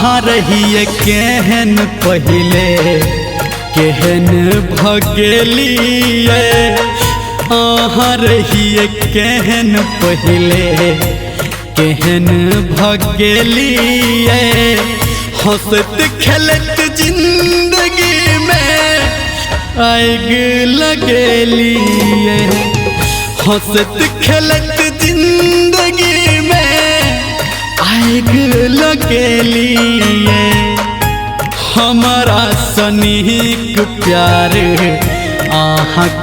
रहिए केहन पहिले केहन भगेलिए रहिए केहन पहिले केहन भगेलिए हंसत खेलत जिंदगी में आग लगेलिए हंसत खेलत जिंदगी में आग लगेलिए हमारा सनिक प्यार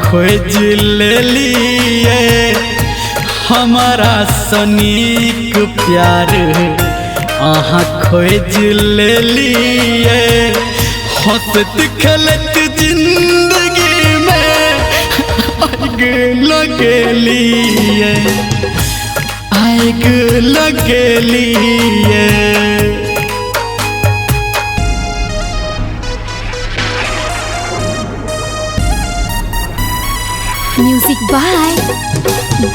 खोज लेलिए हमारा सनिक प्यार खोज लेलिए हंसत खेलत जिंदगी में आग लगेलिए आग लगेलिए। म्यूजिक बाय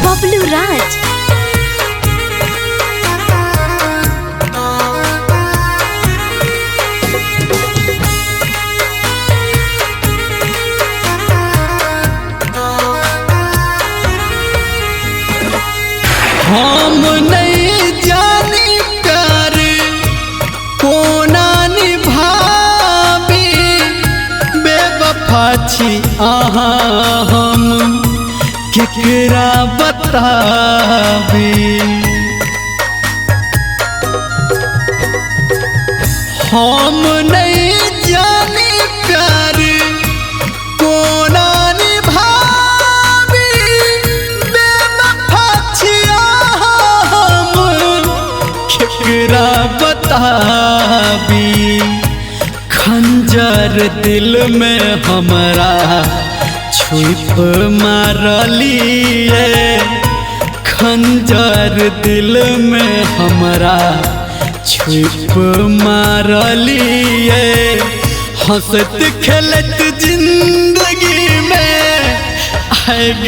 बबलू राज। हम नहीं जानी प्यार कोना निभाबी बेवफा छी हम केकरा बताबी हम नहीं जानी प्यार कोना निभाबी बेवफा छी हम केकरा बताबी खंजर दिल में हमरा छुप मारलिए खंजर दिल में हमरा छुप मारलिए हंसत खेलत जिंदगी में आग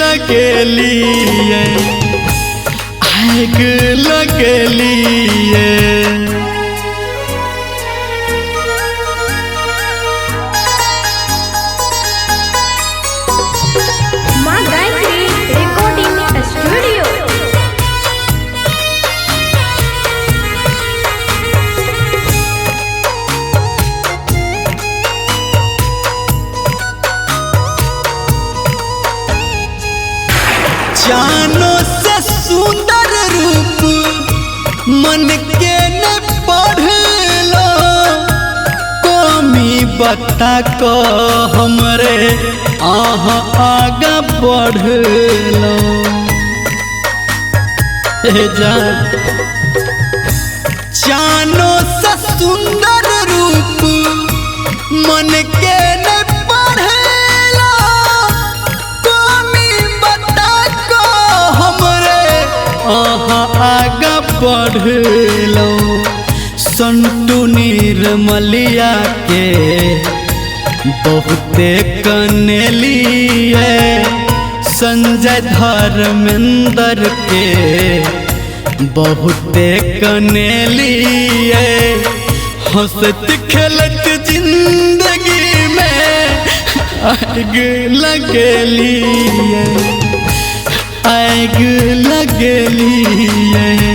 लगेलिए आग लगेलिए। जानो से सुंदर रूप मन के न पढ़ लो कमी बता को हमरे आगा बढ़ लो जानो से सुंदर रूप मन के न पढ़ लो कमी बता को हमरे आगा बढ़ लो संतु निर्मलिया के बहुते कनेलिए संजय धर्मेंद्र के बहुते कनेलिए हंसत खेलत जिंदगी में आग लगेलिए आग लगेलिए।